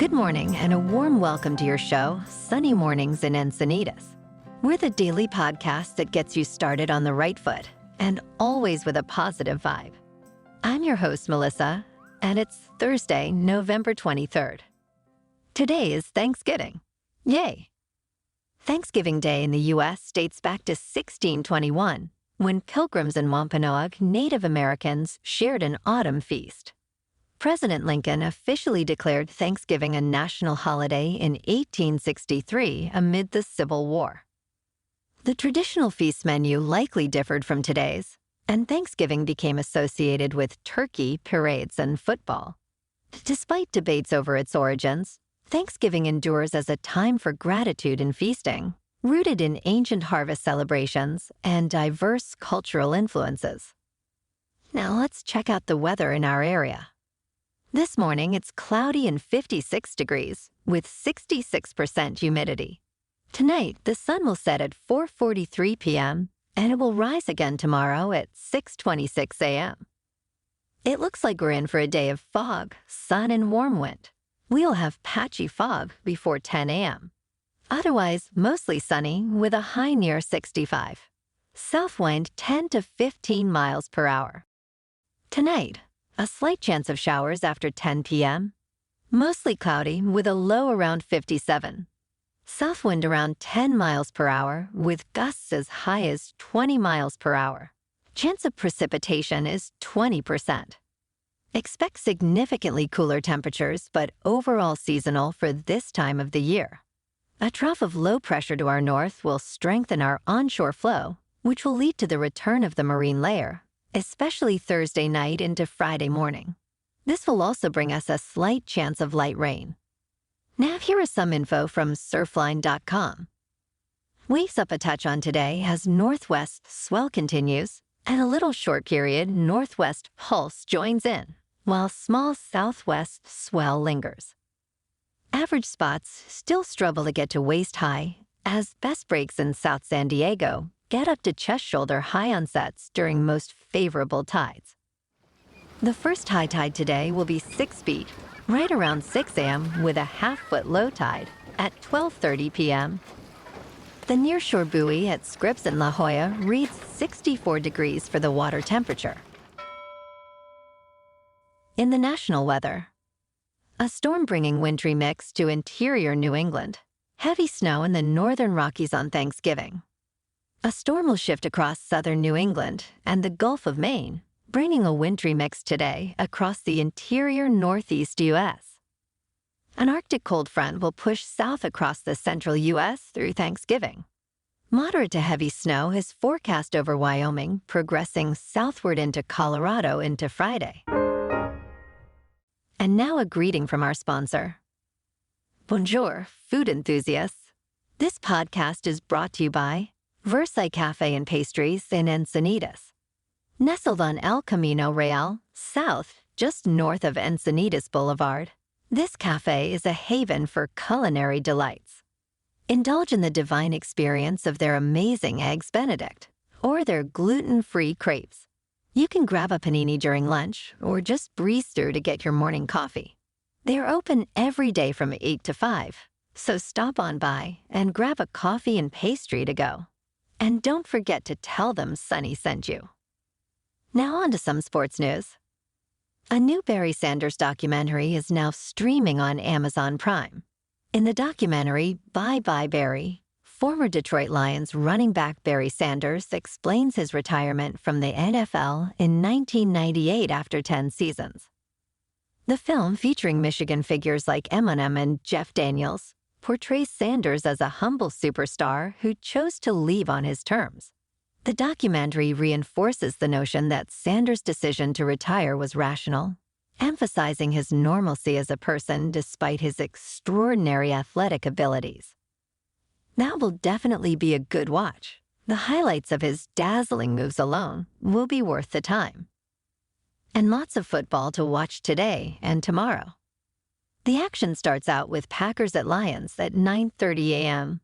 Good morning and a warm welcome to your show, Sunny Mornings in Encinitas. We're the daily podcast that gets you started on the right foot and always with a positive vibe. I'm your host, Melissa, and it's Thursday, November 23rd. Today is Thanksgiving. Yay! Thanksgiving Day in the U.S. dates back to 1621, when Pilgrims and Wampanoag Native Americans shared an autumn feast. President Lincoln officially declared Thanksgiving a national holiday in 1863 amid the Civil War. The traditional feast menu likely differed from today's, and Thanksgiving became associated with turkey, parades, and football. Despite debates over its origins, Thanksgiving endures as a time for gratitude and feasting, rooted in ancient harvest celebrations and diverse cultural influences. Now let's check out the weather in our area. This morning, it's cloudy and 56 degrees, with 66% humidity. Tonight, the sun will set at 4:43 p.m., and it will rise again tomorrow at 6:26 a.m. It looks like we're in for a day of fog, sun, and warm wind. We'll have patchy fog before 10 a.m. Otherwise, mostly sunny with a high near 65. South wind 10 to 15 miles per hour. Tonight, a slight chance of showers after 10 p.m. Mostly cloudy with a low around 57. South wind around 10 miles per hour with gusts as high as 20 miles per hour. Chance of precipitation is 20%. Expect significantly cooler temperatures, but overall seasonal for this time of the year. A trough of low pressure to our north will strengthen our onshore flow, which will lead to the return of the marine layer, especially Thursday night into Friday morning. This will also bring us a slight chance of light rain. Now here is some info from surfline.com. Waves up a touch on today as northwest swell continues, and a little short period northwest pulse joins in, while small southwest swell lingers. Average spots still struggle to get to waist high, as best breaks in South San Diego get up to chest shoulder high onsets during most favorable tides. The first high tide today will be 6 feet, right around 6 a.m. with a half-foot low tide at 12:30 p.m. The nearshore buoy at Scripps in La Jolla reads 64 degrees for the water temperature. In the national weather, a storm bringing wintry mix to interior New England, heavy snow in the northern Rockies on Thanksgiving. A storm will shift across southern New England and the Gulf of Maine, bringing a wintry mix today across the interior northeast U.S. An Arctic cold front will push south across the central U.S. through Thanksgiving. Moderate to heavy snow is forecast over Wyoming, progressing southward into Colorado into Friday. And now a greeting from our sponsor. Bonjour, food enthusiasts. This podcast is brought to you by Versailles Cafe and Pastries in Encinitas. Nestled on El Camino Real, south, just north of Encinitas Boulevard, this cafe is a haven for culinary delights. Indulge in the divine experience of their amazing Eggs Benedict or their gluten-free crepes. You can grab a panini during lunch or just breeze through to get your morning coffee. They are open every day from 8 to 5, so stop on by and grab a coffee and pastry to go. And don't forget to tell them Sunny sent you. Now on to some sports news. A new Barry Sanders documentary is now streaming on Amazon Prime. In the documentary, Bye Bye Barry, former Detroit Lions running back Barry Sanders explains his retirement from the NFL in 1998 after 10 seasons. The film, featuring Michigan figures like Eminem and Jeff Daniels, portrays Sanders as a humble superstar who chose to leave on his terms. The documentary reinforces the notion that Sanders' decision to retire was rational, emphasizing his normalcy as a person despite his extraordinary athletic abilities. That will definitely be a good watch. The highlights of his dazzling moves alone will be worth the time. And lots of football to watch today and tomorrow. The action starts out with Packers at Lions at 9:30 a.m.,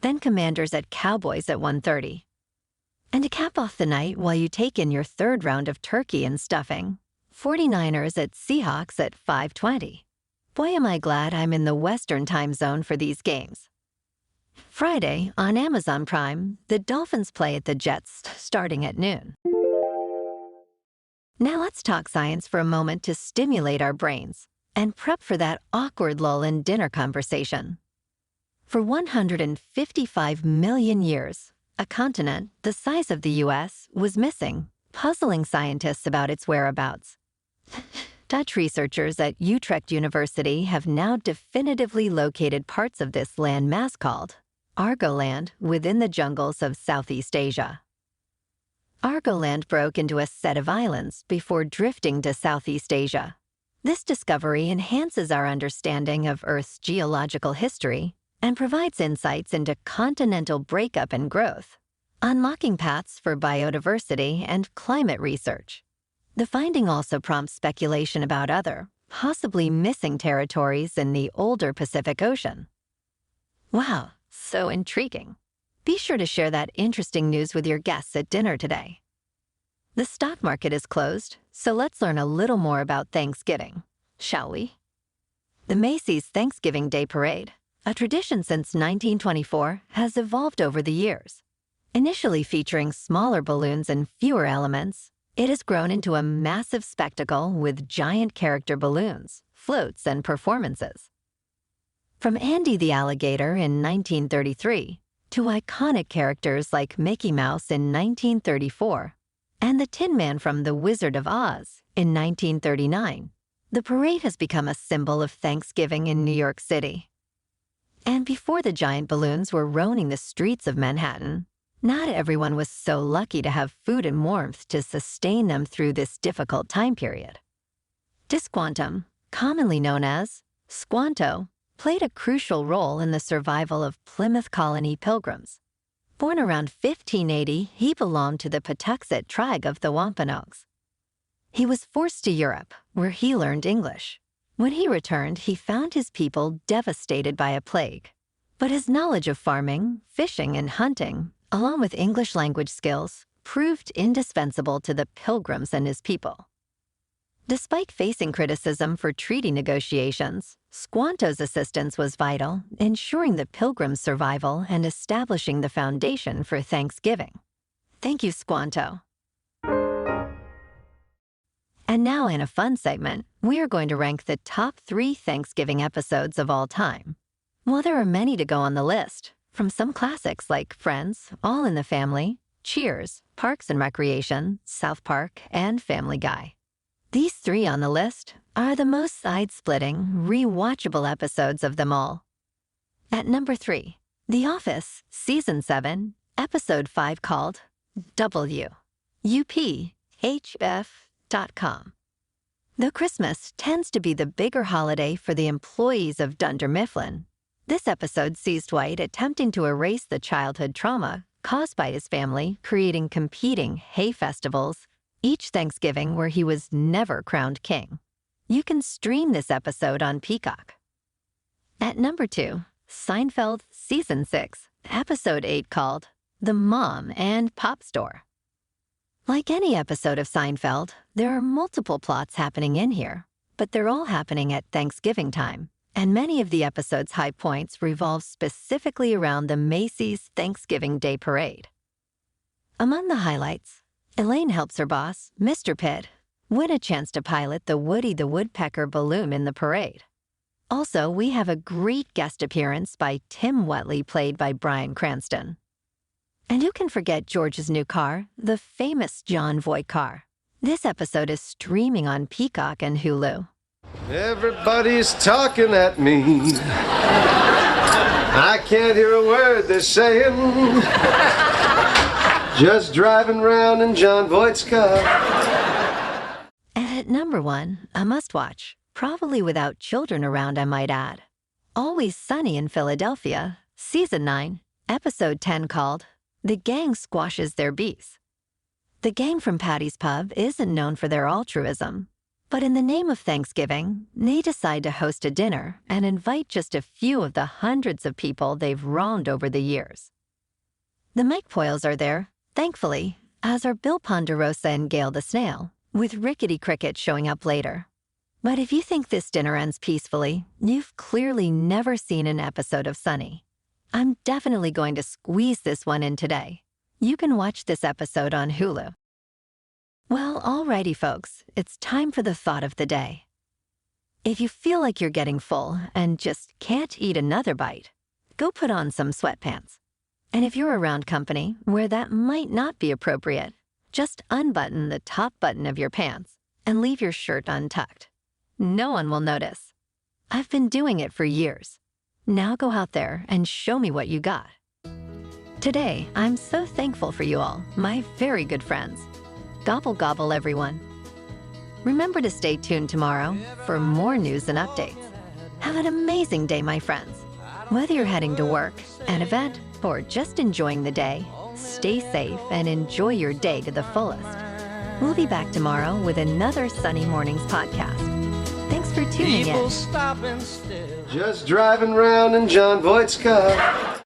then Commanders at Cowboys at 1:30. And to cap off the night while you take in your third round of turkey and stuffing, 49ers at Seahawks at 5:20. Boy, am I glad I'm in the Western time zone for these games. Friday, on Amazon Prime, the Dolphins play at the Jets starting at noon. Now let's talk science for a moment to stimulate our brains and prep for that awkward lull in dinner conversation. For 155 million years, a continent the size of the U.S. was missing, puzzling scientists about its whereabouts. Dutch researchers at Utrecht University have now definitively located parts of this landmass called Argoland within the jungles of Southeast Asia. Argoland broke into a set of islands before drifting to Southeast Asia. This discovery enhances our understanding of Earth's geological history and provides insights into continental breakup and growth, unlocking paths for biodiversity and climate research. The finding also prompts speculation about other, possibly missing territories in the older Pacific Ocean. Wow, so intriguing. Be sure to share that interesting news with your guests at dinner today. The stock market is closed, so let's learn a little more about Thanksgiving, shall we? The Macy's Thanksgiving Day Parade, a tradition since 1924, has evolved over the years. Initially featuring smaller balloons and fewer elements, it has grown into a massive spectacle with giant character balloons, floats, and performances. From Andy the Alligator in 1933 to iconic characters like Mickey Mouse in 1934 and the Tin Man from The Wizard of Oz in 1939, the parade has become a symbol of Thanksgiving in New York City. And before the giant balloons were roaming the streets of Manhattan, not everyone was so lucky to have food and warmth to sustain them through this difficult time period. Disquantum, commonly known as Squanto, played a crucial role in the survival of Plymouth colony Pilgrims. Born around 1580, he belonged to the Patuxet tribe of the Wampanoags. He was forced to Europe, where he learned English. When he returned, he found his people devastated by a plague. But his knowledge of farming, fishing, and hunting, along with English language skills, proved indispensable to the Pilgrims and his people. Despite facing criticism for treaty negotiations, Squanto's assistance was vital, ensuring the Pilgrims' survival and establishing the foundation for Thanksgiving. Thank you, Squanto. And now in a fun segment, we are going to rank the top 3 Thanksgiving episodes of all time. While there are many to go on the list, from some classics like Friends, All in the Family, Cheers, Parks and Recreation, South Park, and Family Guy. These 3 on the list are the most side-splitting, rewatchable episodes of them all. At number 3, The Office, Season 7, Episode 5 called W. UPHF.com. Though Christmas tends to be the bigger holiday for the employees of Dunder Mifflin, this episode sees Dwight attempting to erase the childhood trauma caused by his family creating competing hay festivals each Thanksgiving where he was never crowned king. You can stream this episode on Peacock. At number 2, Seinfeld Season 6, Episode 8 called The Mom and Pop Store. Like any episode of Seinfeld, there are multiple plots happening in here, but they're all happening at Thanksgiving time. And many of the episode's high points revolve specifically around the Macy's Thanksgiving Day Parade. Among the highlights, Elaine helps her boss, Mr. Pitt, win a chance to pilot the Woody the Woodpecker balloon in the parade. Also, we have a great guest appearance by Tim Whatley, played by Bryan Cranston. And who can forget George's new car, the famous John Voight car? This episode is streaming on Peacock and Hulu. Everybody's talking at me. I can't hear a word they're saying. Just driving around in John Voight's car. And at number 1, a must-watch, probably without children around, I might add. Always Sunny in Philadelphia, Season 9, Episode 10 called The Gang Squashes Their Beefs. The gang from Patty's Pub isn't known for their altruism, but in the name of Thanksgiving, they decide to host a dinner and invite just a few of the hundreds of people they've wronged over the years. The McPoyles are there, thankfully, as are Bill Ponderosa and Gail the Snail, with Rickety Cricket showing up later. But if you think this dinner ends peacefully, you've clearly never seen an episode of Sunny. I'm definitely going to squeeze this one in today. You can watch this episode on Hulu. Well, alrighty folks, it's time for the thought of the day. If you feel like you're getting full and just can't eat another bite, go put on some sweatpants. And if you're around company where that might not be appropriate, just unbutton the top button of your pants and leave your shirt untucked. No one will notice. I've been doing it for years. Now go out there and show me what you got. Today, I'm so thankful for you all, my very good friends. Gobble gobble, everyone. Remember to stay tuned tomorrow for more news and updates. Have an amazing day, my friends. Whether you're heading to work, an event, or just enjoying the day, stay safe and enjoy your day to the fullest. We'll be back tomorrow with another Sunny Mornings podcast. Thanks for tuning in. Just driving round in John Voight's car.